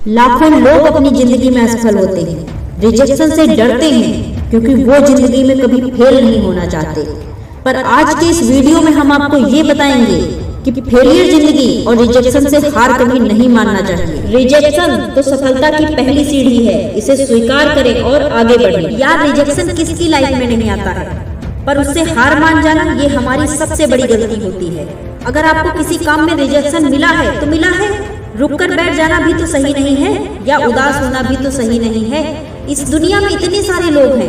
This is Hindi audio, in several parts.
लाखों लोग अपनी जिंदगी में असफल होते हैं, रिजेक्शन से डरते हैं क्योंकि वो जिंदगी में कभी फेल नहीं होना चाहते। पर आज के इस वीडियो में हम आपको ये बताएंगे कि फेलियर जिंदगी और रिजेक्शन से हार कभी नहीं मानना चाहिए। रिजेक्शन तो सफलता की पहली सीढ़ी है, इसे स्वीकार करें और आगे बढ़ें। यार, रिजेक्शन किसकी लाइफ में नहीं आता है, पर उससे हार मान जाना ये हमारी सबसे बड़ी गलती होती है। अगर आपको किसी काम में रिजेक्शन मिला है तो मिला है, रुक कर बैठ जाना भी तो सही नहीं है, या उदास होना भी तो सही नहीं है। इस दुनिया में इतने सारे लोग हैं,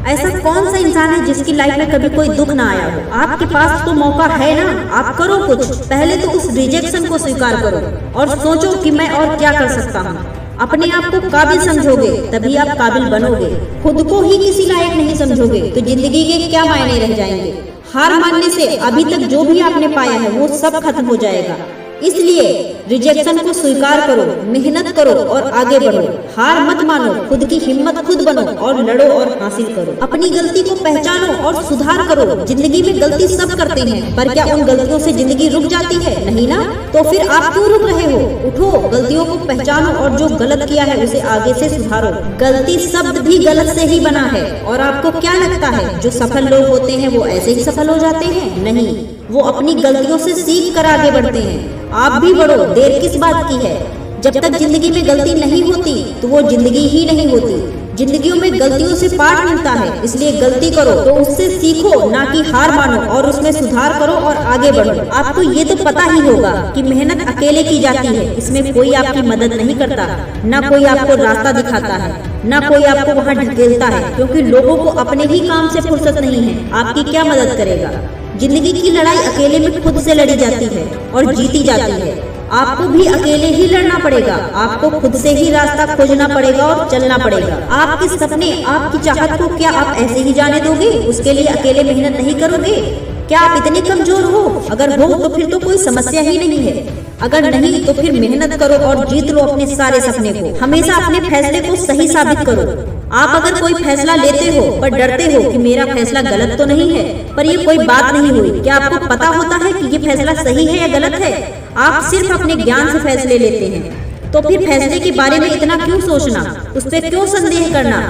ऐसा कौन सा इंसान है जिसकी लाइफ में कभी कोई दुख ना आया हो। आपके पास तो मौका है ना, आप करो कुछ। पहले तो उस रिजेक्शन को स्वीकार करो और सोचो कि मैं और क्या कर सकता हूँ। अपने आप को काबिल समझोगे तभी आप काबिल बनोगे। खुद को ही किसी लायक नहीं समझोगे तो जिंदगी के क्या मायने रह जाएंगे। हार मानने से अभी तक जो भी आपने पाया है वो सब खत्म हो जाएगा। इसलिए रिजेक्शन को स्वीकार करो, मेहनत करो और आगे बढ़ो। हार मत मानो, खुद की हिम्मत खुद बनो और लड़ो और हासिल करो। अपनी गलती को पहचानो और सुधार करो। जिंदगी में गलती सब करते हैं, पर क्या उन गलतियों से जिंदगी रुक जाती है? नहीं ना। तो फिर आप क्यों रुक रहे हो? उठो, गलतियों को पहचानो और जो गलत किया है उसे आगे से सुधारो। गलती शब्द भी गलत से ही बना है। और आपको क्या लगता है जो सफल लोग होते हैं वो ऐसे ही सफल हो जाते हैं? नहीं, वो अपनी गलतियों से सीख कर आगे बढ़ते हैं। आप भी बढ़ो, देर किस बात की है। जब तक जिंदगी में गलती नहीं होती तो वो जिंदगी ही नहीं होती। जिंदगियों में गलतियों से पाठ मिलता है, इसलिए गलती करो तो उससे सीखो, ना कि हार मानो और उसमें सुधार करो और आगे बढ़ो। आपको ये तो पता ही होगा कि मेहनत अकेले की जाती है, इसमें कोई आपकी मदद नहीं करता, ना कोई आपको रास्ता दिखाता है, ना कोई आपको वहाँ ढकेलता है, क्योंकि लोगों को अपने ही काम से फुर्सत नहीं है। आपकी क्या मदद करेगा? जिंदगी की लड़ाई अकेले में खुद से लड़ी जाती है और जीती जाती है। आपको भी अकेले ही लड़ना पड़ेगा। आपको खुद से ही रास्ता खोजना पड़ेगा और चलना पड़ेगा। आपके सपने, आपकी चाहत को क्या आप ऐसे ही जाने दोगे? उसके लिए अकेले मेहनत नहीं करोगे? क्या आप इतने कमजोर हो? अगर हो तो फिर तो कोई समस्या ही नहीं है। अगर नहीं तो फिर मेहनत करो और जीत लो अपने सारे सपने को। हमेशा अपने फैसले को सही साबित करो। आप अगर कोई फैसला लेते हो पर डरते हो कि मेरा फैसला गलत तो नहीं है, पर ये कोई बात नहीं हुई। क्या आपको पता होता है कि ये फैसला सही है या गलत है? आप सिर्फ अपने ज्ञान से फैसले लेते हैं। तो फिर फैसले के बारे में इतना क्यों सोचना, उस पर क्यों संदेह करना?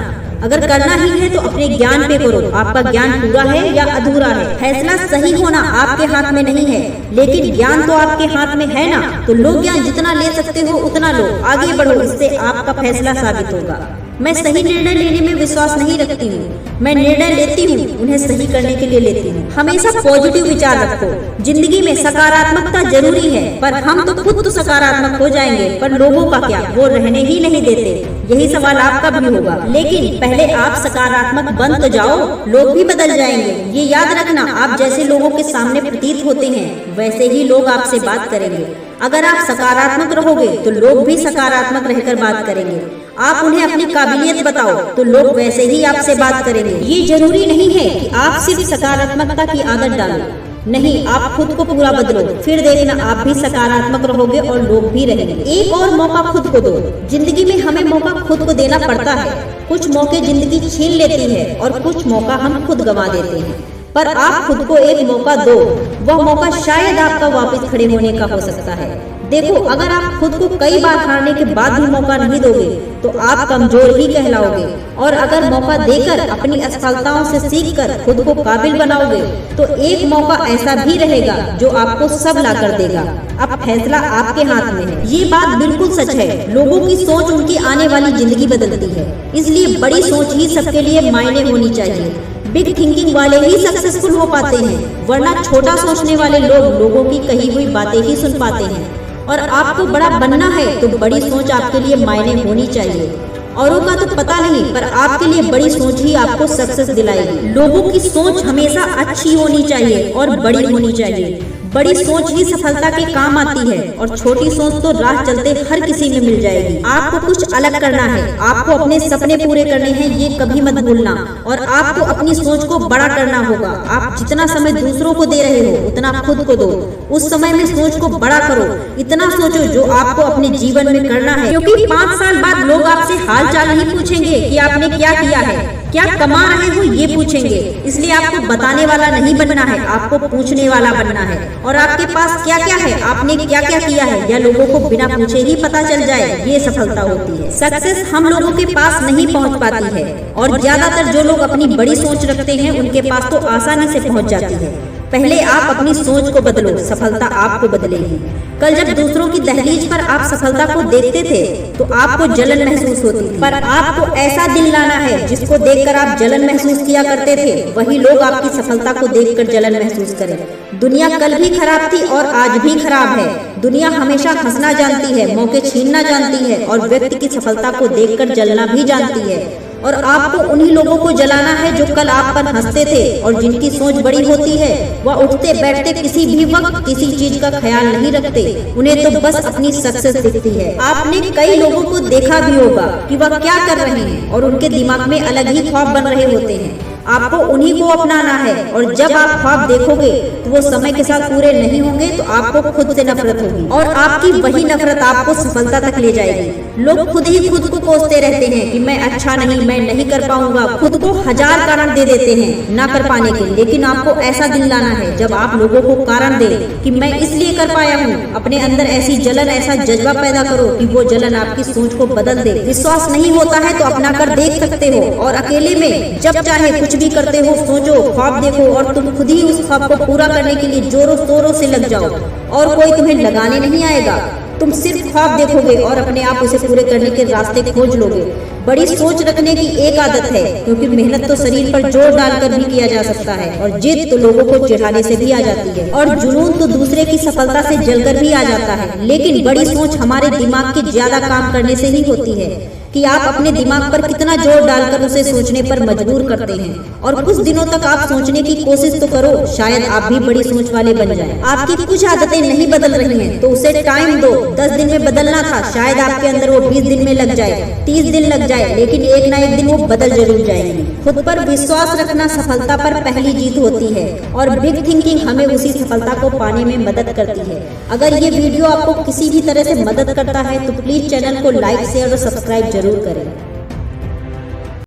अगर करना ही है तो अपने ज्ञान पे करो। आपका ज्ञान पूरा है या अधूरा है? फैसला सही होना आपके हाथ में नहीं है, लेकिन ज्ञान तो आपके हाथ में है ना। तो लो, ज्ञान जितना ले सकते हो उतना लो, आगे बढ़ो, इससे आपका फैसला साबित होगा। मैं सही निर्णय लेने में विश्वास नहीं रखती हूँ। मैं निर्णय लेती हूँ, उन्हें सही करने के लिए लेती हूँ। हमेशा पॉजिटिव विचार रखो। जिंदगी में सकारात्मकता जरूरी है, पर हम तो खुद तो सकारात्मक हो जाएंगे, पर लोगों का क्या? वो रहने ही नहीं देते। यही सवाल आपका भी होगा, लेकिन पहले आप सकारात्मक बन तो जाओ, लोग भी बदल जाएंगे। ये याद रखना, आप जैसे लोगों के सामने प्रतीत होते हैं वैसे ही लोग आपसे बात करेंगे। अगर आप सकारात्मक रहोगे तो लोग भी सकारात्मक रहकर बात करेंगे। आप उन्हें अपनी काबिलियत बताओ तो लोग वैसे ही आपसे बात करेंगे। ये जरूरी नहीं है कि आप सिर्फ सकारात्मकता की आदत डालो, नहीं, आप खुद को पूरा बदलो, फिर देखना आप भी सकारात्मक रहोगे और लोग भी रहेंगे। एक और मौका खुद को दो। जिंदगी में हमें मौका खुद को देना पड़ता है। कुछ मौके जिंदगी छीन लेती है और कुछ मौका हम खुद गंवा देते हैं, पर आप खुद को एक मौका दो। वह मौका शायद आपका वापस खड़े होने का हो सकता है। देखो, अगर आप खुद को कई बार हारने के बाद भी मौका नहीं दोगे तो आप कमजोर ही कहलाओगे। और अगर मौका देकर अपनी असफलताओं से सीखकर खुद को काबिल बनाओगे तो एक मौका ऐसा भी रहेगा जो आपको सब ला कर देगा। अब फैसला आपके हाथ में है। ये बात बिल्कुल सच है। लोगों की सोच उनकी आने वाली जिंदगी बदलती है, इसलिए बड़ी सोच ही सबके लिए मायने होनी चाहिए। बिग थिंकिंग वाले ही सक्सेसफुल हो पाते हैं, वरना छोटा सोचने वाले लोग लोगों की कही हुई बातें ही सुन पाते हैं। और आपको बड़ा बनना है तो बड़ी सोच आपके लिए मायने होनी चाहिए। औरों का तो पता नहीं, पर आपके लिए बड़ी सोच ही आपको सक्सेस दिलाएगी। लोगों की सोच हमेशा अच्छी होनी चाहिए और बड़ी होनी चाहिए। बड़ी सोच ही सफलता के काम आती है और छोटी सोच तो राह चलते हर किसी में मिल जाएगी। आपको कुछ अलग करना है, आपको अपने सपने पूरे करने हैं, ये कभी मत भूलना। और आपको अपनी सोच को बड़ा करना होगा। आप जितना समय दूसरों को दे रहे हो उतना खुद को दो। उस समय में सोच को बड़ा करो, इतना सोचो जो आपको अपने जीवन में करना है, क्योंकि 5 साल बाद लोग आपसे हाल चाल नहीं पूछेंगे कि आपने क्या किया है, क्या कमा रहे हो ये पूछेंगे। इसलिए आपको बताने वाला नहीं बनना है, आपको पूछने वाला बनना है। और आपके पास क्या क्या है, आपने क्या क्या किया है, यह लोगों को बिना पूछे ही पता चल जाए, ये सफलता होती है। सक्सेस हम लोगों के पास नहीं पहुंच पाती है और ज्यादातर जो लोग अपनी बड़ी सोच रखते हैं उनके पास तो आसानी से पहुंच जाती है। पहले आप अपनी सोच को बदलो, सफलता आपको बदलेगी। कल जब दूसरों की दहलीज पर आप सफलता को देखते थे तो आपको जलन महसूस होती थी, पर आपको ऐसा दिल लाना है जिसको देखकर आप जलन महसूस किया करते थे, वही लोग आपकी सफलता को देखकर जलन महसूस करें। दुनिया कल भी खराब थी और आज भी खराब है। दुनिया हमेशा हंसना जानती है, मौके छीनना जानती है और व्यक्ति की सफलता को देखकर जलना भी जानती है। और आपको उन्हीं लोगों को जलाना है जो कल आप पर हंसते थे और जिनकी सोच बड़ी होती है। वह उठते बैठते किसी भी वक्त किसी चीज का ख्याल नहीं रखते, उन्हें तो बस अपनी सक्सेस दिखती है। आपने कई लोगों को देखा भी होगा कि वह क्या कर रहे हैं और उनके दिमाग में अलग ही ख्वाब बन रहे होते हैं। आपको उन्हीं को अपनाना है और जब आप ख्वाब देखोगे तो वो समय के साथ पूरे नहीं होंगे तो आपको खुद से नफरत होगी और आपकी वही नफरत आपको सफलता तक ले जाएगी। लोग खुद ही खुद को कोसते रहते हैं कि मैं अच्छा नहीं, मैं नहीं कर पाऊंगा, खुद को हजार कारण दे देते हैं ना कर पाने के। लेकिन आपको ऐसा दिल लाना है जब आप लोगों को कारण दे कि मैं इसलिए कर पाया हूँ। अपने अंदर ऐसी जलन, ऐसा जज्बा पैदा करो कि वो जलन आपकी सोच को बदल दे। विश्वास नहीं होता है तो अपना कर देख सकते हो और अकेले में जब चाहे कुछ भी करते हो। सोचो, ख्वाब देखो और तुम खुद ही उस ख्वाब को पूरा करने के लिए जोरों शोरों से लग जाओ और कोई तुम्हें लगाने नहीं आएगा। तुम सिर्फ ख्वाब देखोगे और अपने आप उसे पूरे करने के रास्ते खोज लोगे। बड़ी सोच रखने की एक आदत है, क्योंकि मेहनत तो शरीर पर जोर डालकर भी किया जा सकता है और जिद तो लोगों को चिढ़ाने से भी आ जाती है और जुनून तो दूसरे की सफलता से जलकर भी आ जाता है। लेकिन बड़ी सोच हमारे दिमाग के ज्यादा काम करने से ही होती है कि आप अपने दिमाग पर कितना जोर डालकर उसे सोचने पर मजबूर करते हैं। और कुछ दिनों तक आप सोचने की कोशिश तो करो, शायद आप भी बड़ी सोच वाले बन जाएं। आपकी कुछ आदतें नहीं बदल रही हैं तो उसे टाइम दो। 10 दिन में बदलना था, शायद आपके अंदर वो 20 दिन में लग जाए, 30 दिन लग जाए, लेकिन एक ना एक दिन वो बदल जरूर जाएंगी। खुद पर विश्वास रखना सफलता पर पहली जीत होती है और बिग थिंकिंग हमें उसी सफलता को पाने में मदद करती है। अगर ये वीडियो आपको किसी भी तरह से मदद करता है तो प्लीज चैनल को लाइक, शेयर और सब्सक्राइब जरूर करें।